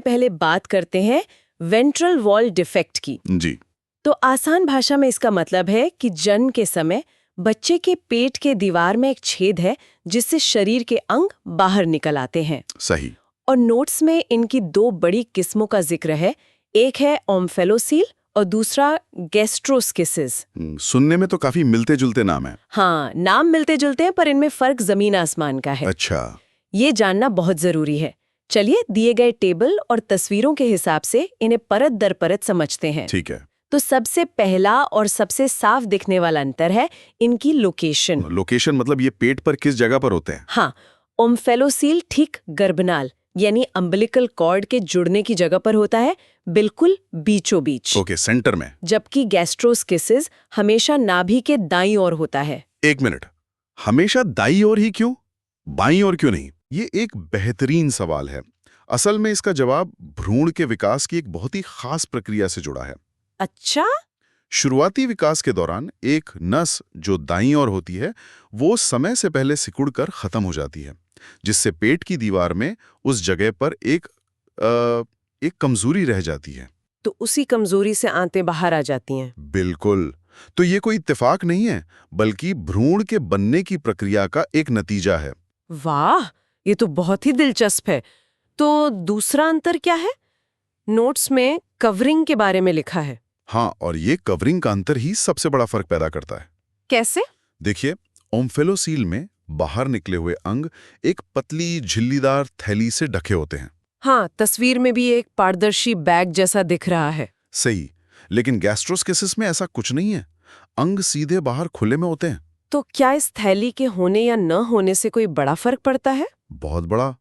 पहले बात करते हैं वेंट्रल वॉल डिफेक्ट की। जी। तो आसान भाषा में इसका मतलब है कि जन्म के समय बच्चे के पेट के दीवार में एक छेद है जिससे शरीर के अंग बाहर निकल आते हैं। सही। और नोट्स में इनकी दो बड़ी किस्मों का जिक्र है, एक है ओम्फेलोसील और दूसरा गैस्ट्रोस्किसिस। सुनने में तो काफी मिलते जुलते नाम है। हाँ, नाम मिलते जुलते हैं पर इनमें फर्क जमीन आसमान का है। अच्छा। ये जानना बहुत जरूरी है। चलिए दिए गए टेबल और तस्वीरों के हिसाब से इन्हें परत दर परत समझते हैं। ठीक है। तो सबसे पहला और सबसे साफ दिखने वाला अंतर है इनकी लोकेशन। लोकेशन मतलब ये पेट पर किस जगह पर होते हैं? हाँ, ओम्फेलोसील ठीक गर्भनाल यानी अम्बिलिकल कॉर्ड के जुड़ने की जगह पर होता है, बिल्कुल बीचों बीच। ओके, सेंटर में। जबकि गैस्ट्रोस्किसिस हमेशा नाभि के दाईं ओर होता है। एक मिनट, हमेशा दाईं ओर ही क्यों, बाईं ओर क्यों नहीं? ये एक बेहतरीन सवाल है। असल में इसका जवाब भ्रूण के विकास की एक बहुत ही खास प्रक्रिया से जुड़ा है। अच्छा? शुरुआती विकास के दौरान एक नस जो दाईं ओर होती है वो समय से पहले सिकुड़कर खत्म हो जाती है, जिससे पेट की दीवार में उस जगह पर एक कमजोरी रह जाती है। तो उसी कमजोरी से आंतें बाहर आ जाती हैं। बिल्कुल। तो ये कोई इत्तेफाक नहीं है, बल्कि भ्रूण के बनने की प्रक्रिया का एक नतीजा है। वाह, ये तो बहुत ही दिलचस्प है। तो दूसरा अंतर क्या है? नोट्स में कवरिंग के बारे में लिखा है। हाँ, और ये कवरिंग का अंतर ही सबसे बड़ा फर्क पैदा करता है। कैसे? देखिए, ओम्फेलोसील में बाहर निकले हुए अंग एक पतली झिल्लीदार थैली से ढके होते हैं। हाँ, तस्वीर में भी एक पारदर्शी बैग जैसा दिख रहा है। सही, लेकिन गैस्ट्रोस्किसिस में ऐसा कुछ नहीं है। अंग सीधे बाहर खुले में होते हैं। तो क्या इस थैली के होने या न होने से कोई बड़ा फर्क पड़ता है? बहुत बड़ा।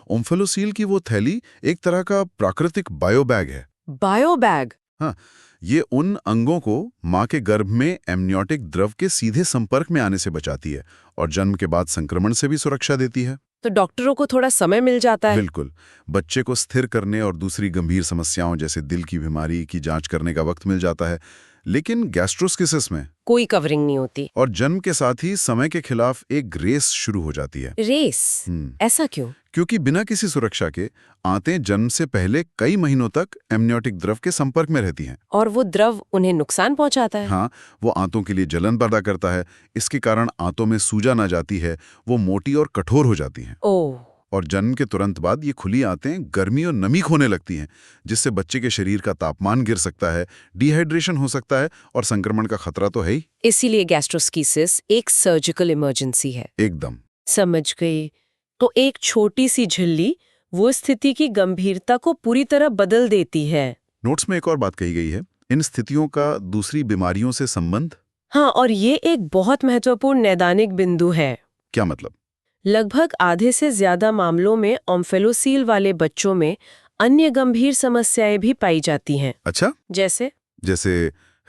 ओम्फेलोसील की वो थैली एक तरह का प्राकृतिक बायोबैग है। बायोबैग? हाँ, ये उन अंगों को मां के गर्भ में एमनियोटिक द्रव के सीधे संपर्क में आने से बचाती है और जन्म के बाद संक्रमण से भी सुरक्षा देती है। तो डॉक्टरों को थोड़ा समय मिल जाता है। बिल्कुल, बच्चे को स्थिर करने और दूसरी गंभीर समस्याओं जैसे दिल की बीमारी की जांच करने का वक्त मिल जाता है। लेकिन गैस्ट्रोस्किसिस में कोई कवरिंग नहीं होती। और जन्म के साथ ही समय के खिलाफ एक रेस शुरू हो जाती है। रेस? ऐसा क्यों? क्योंकि बिना किसी सुरक्षा के आंतें जन्म से पहले कई महीनों तक एमनियोटिक द्रव के संपर्क में रहती हैं। और वो द्रव उन्हें नुकसान पहुंचाता है। हाँ, वो आंतों के लिए जलन पैदा करता है। इसके कारण आंतों में सूजन आ जाती है, वो मोटी और कठोर हो जाती हैं। ओह। और जन्म के तुरंत बाद ये खुली आंतें गर्मी और नमी खोने लगती हैं, जिससे बच्चे के शरीर का तापमान गिर सकता है, डिहाइड्रेशन हो सकता है और संक्रमण का खतरा तो है ही। इसीलिए गैस्ट्रोस्किसिस एक सर्जिकल इमरजेंसी है। एकदम। समझ गई। तो एक छोटी सी झिल्ली वो स्थिति की गंभीरता को पूरी तरह बदल देती है। नोट्स में एक और बात कही गई है, इन स्थितियों का दूसरी बीमारियों से संबंध। हाँ, और ये एक बहुत महत्वपूर्ण नैदानिक बिंदु है। क्या मतलब? लगभग आधे से ज्यादा मामलों में ओम्फेलोसील वाले बच्चों में अन्य गंभीर समस्याएं भी पाई जाती हैं। अच्छा? जैसे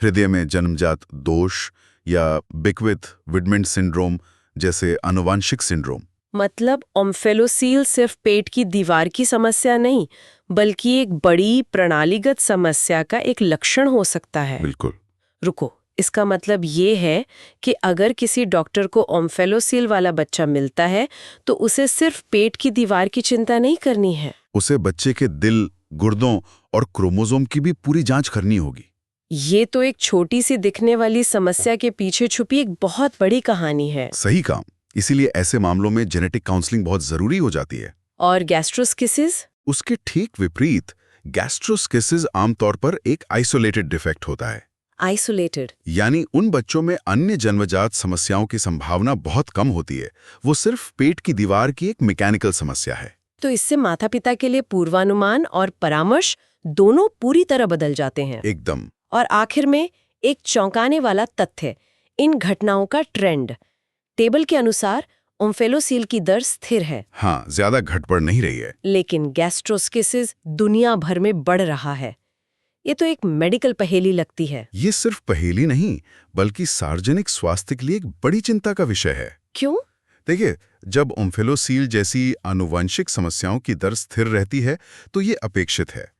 हृदय में जन्मजात दोष या बिक्विथ विडमेंट सिंड्रोम जैसे आनुवांशिक सिंड्रोम। मतलब ओम्फेलोसील सिर्फ पेट की दीवार की समस्या नहीं, बल्कि एक बड़ी प्रणालीगत समस्या का एक लक्षण हो सकता है। बिल्कुल। रुको, इसका मतलब ये है कि अगर किसी डॉक्टर को ओम्फेलोसील वाला बच्चा मिलता है तो उसे सिर्फ पेट की दीवार की चिंता नहीं करनी है। उसे बच्चे के दिल, गुर्दों और क्रोमोसोम की भी पूरी जांच करनी होगी। ये तो एक छोटी सी दिखने वाली समस्या के पीछे छुपी एक बहुत बड़ी कहानी है। सही काम। इसीलिए ऐसे मामलों में जेनेटिक काउंसलिंग बहुत जरूरी हो जाती है। और गैस्ट्रोस्किसिस? उसके ठीक विपरीत, गैस्ट्रोस्किसिस आमतौर पर एक आइसोलेटेड डिफेक्ट होता है। आइसोलेटेड यानी उन बच्चों में अन्य जन्मजात समस्याओं की संभावना बहुत कम होती है। वो सिर्फ पेट की दीवार की एक मैकेनिकल समस्या है। तो इससे माता पिता के लिए पूर्वानुमान और परामर्श दोनों पूरी तरह बदल जाते हैं। एकदम। और आखिर में एक चौंकाने वाला तथ्य, इन घटनाओं का ट्रेंड। टेबल के अनुसार ओम्फेलोसील की दर स्थिर है। हाँ, ज्यादा घटबढ़ नहीं रही है। लेकिन गैस्ट्रोस्किसिस दुनिया भर में बढ़ रहा है। ये तो एक मेडिकल पहेली लगती है। ये सिर्फ पहेली नहीं, बल्कि सार्वजनिक स्वास्थ्य के लिए एक बड़ी चिंता का विषय है। क्यों? देखिए, जब ओम्फेलोसील जैसी आनुवंशिक समस्याओं की दर स्थिर रहती है तो ये अपेक्षित है।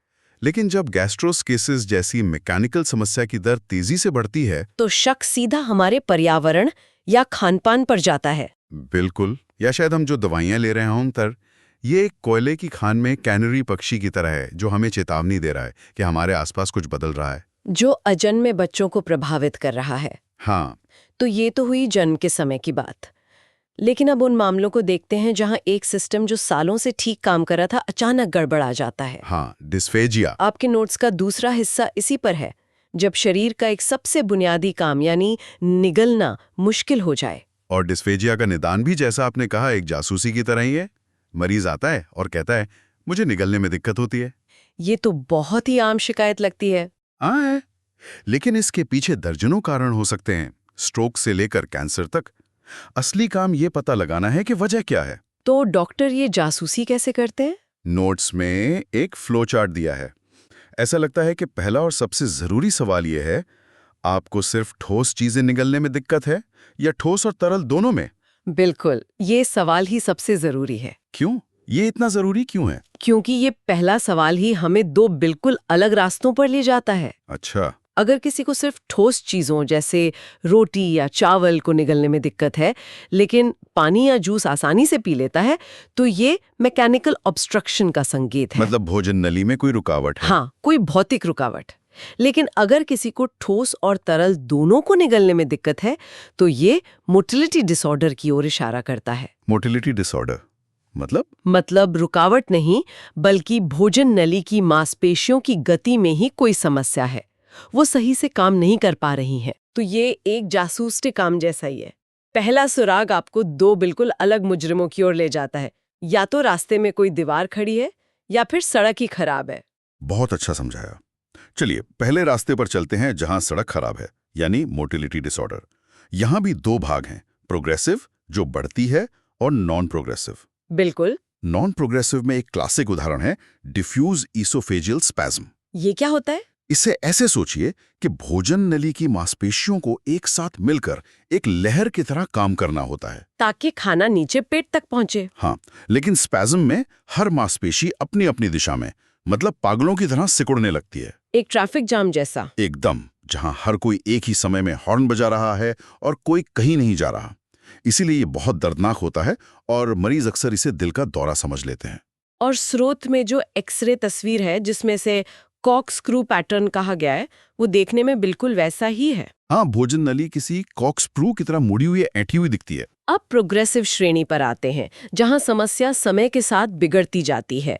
लेकिन जब गैस्ट्रोस्किसिस जैसी मैकेनिकल समस्या की दर तेजी से बढ़ती है तो शक सीधा हमारे पर्यावरण या खानपान पर जाता है। बिल्कुल, या शायद हम जो दवाइयां ले रहे हैं उन पर। ये एक कोयले की खान में कैनरी पक्षी की तरह है जो हमें चेतावनी दे रहा है कि हमारे आसपास कुछ बदल रहा है। जो अजन्मे बच्चों को प्रभावित कर रहा है। हाँ, तो ये तो हुई जन्म के समय की बात। लेकिन अब उन मामलों को देखते हैं जहां एक सिस्टम जो सालों से ठीक काम कर रहा था अचानक गड़बड़ा जाता है। हाँ, डिस्फेजिया। आपके नोट्स का दूसरा हिस्सा इसी पर है, जब शरीर का एक सबसे बुनियादी काम यानी निगलना मुश्किल हो जाए। और डिस्फेजिया का निदान भी जैसा आपने कहा एक जासूसी की तरह ही है। मरीज आता है और कहता है मुझे निगलने में दिक्कत होती है। ये तो बहुत ही आम शिकायत लगती है। हाँ है, लेकिन इसके पीछे दर्जनों कारण हो सकते हैं, स्ट्रोक से लेकर कैंसर तक। असली काम ये पता लगाना है कि वजह क्या है। तो डॉक्टर ये जासूसी कैसे करते हैं? नोट्स में एक फ्लो चार्ट दिया है। ऐसा लगता है कि पहला और सबसे जरूरी सवाल यह है, आपको सिर्फ ठोस चीजें निगलने में दिक्कत है या ठोस और तरल दोनों में? बिल्कुल, ये सवाल ही सबसे जरूरी है। क्यों? ये इतना जरूरी क्यों है? क्योंकि ये पहला सवाल ही हमें दो बिल्कुल अलग रास्तों पर ले जाता है। अच्छा। अगर किसी को सिर्फ ठोस चीजों जैसे रोटी या चावल को निगलने में दिक्कत है, लेकिन पानी या जूस आसानी से पी लेता है, तो ये मैकेनिकल ऑब्स्ट्रक्शन का संकेत है। मतलब भोजन नली में कोई रुकावट है। हाँ, कोई भौतिक रुकावट। लेकिन अगर किसी को ठोस और तरल दोनों को निगलने में दिक्कत है, तो ये मोटिलिटी डिसऑर्डर की ओर इशारा करता है। मोटिलिटी डिसऑर्डर मतलब रुकावट नहीं, बल्कि भोजन नली की मांसपेशियों की गति में ही कोई समस्या है, वो सही से काम नहीं कर पा रही हैं। तो ये एक जासूस के काम जैसा ही है। पहला सुराग आपको दो बिल्कुल अलग मुजरिमों की ओर ले जाता है, या तो रास्ते में कोई दीवार खड़ी है या फिर सड़क ही खराब है। बहुत अच्छा समझाया। चलिए पहले रास्ते पर चलते हैं जहां सड़क खराब है, यानी मोटिलिटी डिसऑर्डर। यहां भी दो भाग हैं, प्रोग्रेसिव जो बढ़ती है और नॉन प्रोग्रेसिव। बिल्कुल। नॉन प्रोग्रेसिव में एक क्लासिक उदाहरण है डिफ्यूज ईसोफेजियल स्पैज्म। ये क्या होता है? इसे ऐसे सोचिए कि भोजन नली की मांसपेशियों को एक साथ मिलकर एक लहर की तरह काम करना होता है ताकि खाना नीचे पेट तक पहुंचे। हाँ, लेकिन स्पैज्म में हर मांसपेशी अपनी अपनी दिशा में, मतलब पागलों की तरह सिकुड़ने लगती है। एक ट्रैफिक जाम जैसा। एकदम, जहां हर कोई एक ही समय में हॉर्न बजा रहा है और कोई कहीं नहीं जा रहा। इसीलिए ये बहुत दर्दनाक होता है और मरीज अक्सर इसे दिल का दौरा समझ लेते हैं। और स्रोत में जो एक्सरे तस्वीर है जिसमें से कॉक स्क्रू पैटर्न कहा गया है, वो देखने में बिल्कुल वैसा ही है। हाँ, भोजन नली किसी कॉक्सक्रू की तरह मुड़ी हुई ऐंठी हुई दिखती है। अब प्रोग्रेसिव श्रेणी पर आते हैं, जहां समस्या समय के साथ बिगड़ती जाती है।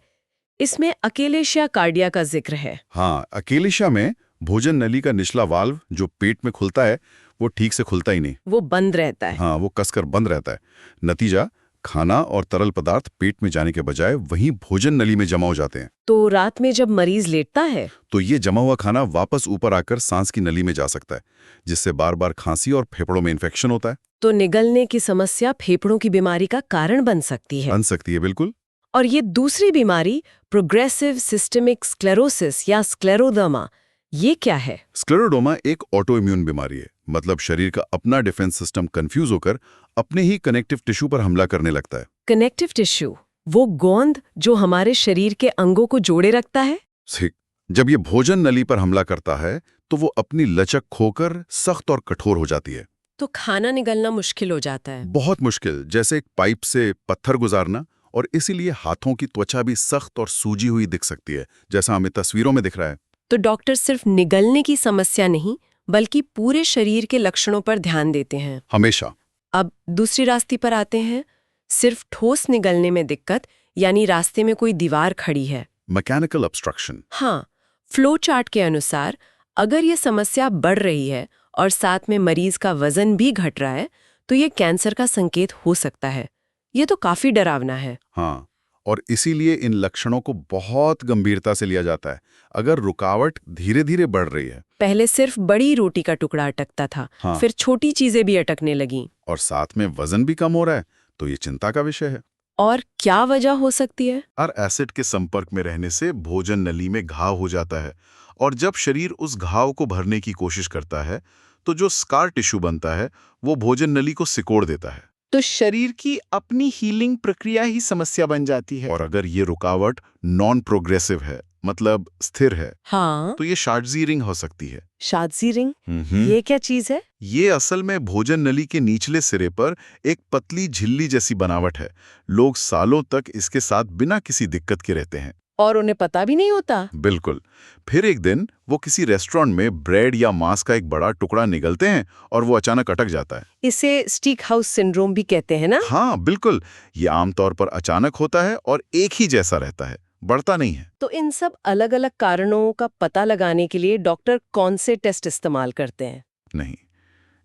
इसमें अकेलेशिया कार्डिया का जिक्र है। हाँ, अकेलेशिया में भोजन नली का निचला वाल्व जो पेट में खुलता है वो ठीक से खुलता ही नहीं, वो बंद रहता है। हाँ, वो कसकर बंद रहता है। नतीजा, खाना और तरल पदार्थ पेट में जाने के बजाय वहीं भोजन नली में जमा हो जाते हैं। तो रात में जब मरीज लेटता है तो ये जमा हुआ खाना वापस ऊपर आकर सांस की नली में जा सकता है, जिससे बार बार खांसी और फेफड़ों में इन्फेक्शन होता है। तो निगलने की समस्या फेफड़ों की बीमारी का कारण बन सकती है। बन सकती है, बिल्कुल। और ये दूसरी बीमारी प्रोग्रेसिव सिस्टेमिक स्क्लेरोसिस या स्क्लेरोदर्मा, ये क्या है? स्क्लेरोडोमा एक ऑटो इम्यून बीमारी है, मतलब शरीर का अपना डिफेंस सिस्टम कंफ्यूज होकर अपने ही कनेक्टिव टिश्यू पर हमला करने लगता है। कनेक्टिव टिश्यू, वो गोंद जो हमारे शरीर के अंगों को जोड़े रखता है। ठीक, जब ये भोजन नली पर हमला करता है तो वो अपनी लचक खोकर सख्त और कठोर हो जाती है। तो खाना निगलना मुश्किल हो जाता है। बहुत मुश्किल, जैसे एक पाइप से पत्थर गुजारना। और इसीलिए हाथों की त्वचा भी सख्त और सूजी हुई दिख सकती है, जैसा हमें तस्वीरों में दिख रहा है। तो डॉक्टर सिर्फ निगलने की समस्या नहीं, बल्कि पूरे शरीर के लक्षणों पर ध्यान देते हैं। हमेशा। अब दूसरी रास्ते पर आते हैं, सिर्फ ठोस निगलने में दिक्कत, यानी रास्ते में कोई दीवार खड़ी है। Mechanical obstruction. हाँ, फ्लो चार्ट के अनुसार अगर ये समस्या बढ़ रही है और साथ में मरीज का वजन भी घट रहा है, तो ये कैंसर का संकेत हो सकता है। ये तो काफी डरावना है। हाँ, और इसीलिए इन लक्षणों को बहुत गंभीरता से लिया जाता है। अगर रुकावट धीरे धीरे बढ़ रही है, पहले सिर्फ बड़ी रोटी का टुकड़ा अटकता था, हाँ, फिर छोटी चीजें भी अटकने लगीं, और साथ में वजन भी कम हो रहा है, तो ये चिंता का विषय है। और क्या वजह हो सकती है? और एसिड के संपर्क में रहने से भोजन नली में घाव हो जाता है, और जब शरीर उस घाव को भरने की कोशिश करता है तो जो स्कार टिश्यू बनता है वो भोजन नली को सिकोड़ देता है। तो शरीर की अपनी हीलिंग प्रक्रिया ही समस्या बन जाती है। और अगर ये रुकावट नॉन प्रोग्रेसिव है, मतलब स्थिर है, हाँ, तो ये शार्ट्जी रिंग हो सकती है। शादजी रिंग, ये क्या चीज है? ये असल में भोजन नली के निचले सिरे पर एक पतली झिल्ली जैसी बनावट है। लोग सालों तक इसके साथ बिना किसी दिक्कत के रहते हैं। और उन्हें पता भी नहीं होता। बिल्कुल। फिर एक दिन वो किसी रेस्टोरेंट में ब्रेड या मांस का एक बड़ा टुकड़ा निगलते हैं और वो अचानक अटक जाता है। इसे स्टीक हाउस सिंड्रोम भी कहते हैं ना? हाँ बिल्कुल, ये आमतौर पर अचानक होता है और एक ही जैसा रहता है, बढ़ता नहीं है। तो इन सब अलग-अलग कारणों का पता लगाने के लिए डॉक्टर कौन से टेस्ट इस्तेमाल करते हैं? नहीं,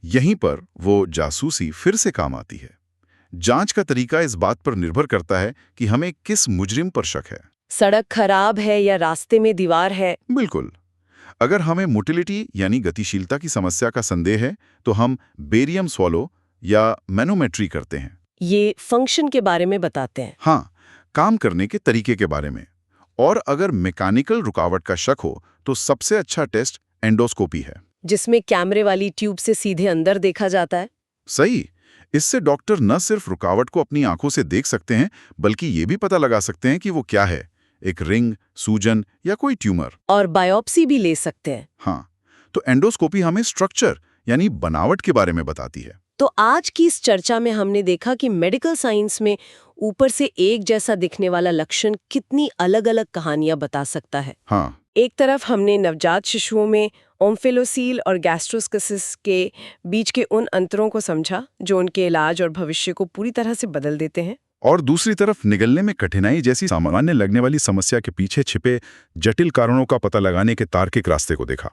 यहीं पर वो जासूसी फिर से काम आती है। जांच का तरीका इस बात पर निर्भर करता है कि हमें किस मुजरिम पर शक है। सड़क खराब है या रास्ते में दीवार है? बिल्कुल। अगर हमें मोटिलिटी यानी गतिशीलता की समस्या का संदेह है तो हम बेरियम स्वॉलो या मैनोमेट्री करते हैं। ये फंक्शन के बारे में बताते हैं। हाँ, काम करने के तरीके के बारे में। और अगर मैकेनिकल रुकावट का शक हो तो सबसे अच्छा टेस्ट एंडोस्कोपी है। जिसमें कैमरे वाली ट्यूब से सीधे अंदर देखा जाता है। सही। इससे डॉक्टर न सिर्फ रुकावट को अपनी आंखों से देख सकते हैं बल्कि ये भी पता लगा सकते हैं कि वो क्या है, एक रिंग, सूजन या कोई ट्यूमर। और बायोप्सी भी ले सकते हैं। हाँ, तो एंडोस्कोपी हमें स्ट्रक्चर यानी बनावट के बारे में बताती है। तो आज की इस चर्चा में हमने देखा कि मेडिकल साइंस में ऊपर से एक जैसा दिखने वाला लक्षण कितनी अलग-अलग कहानियां बता सकता है। हाँ, एक तरफ हमने नवजात शिशुओं में ओम्फेलोसील और गैस्ट्रोस्किसिस के बीच के उन अंतरों को समझा जो उनके इलाज और भविष्य को पूरी तरह से बदल देते हैं। और दूसरी तरफ निगलने में कठिनाई जैसी सामान्य लगने वाली समस्या के पीछे छिपे जटिल कारणों का पता लगाने के तार्किक रास्ते को देखा।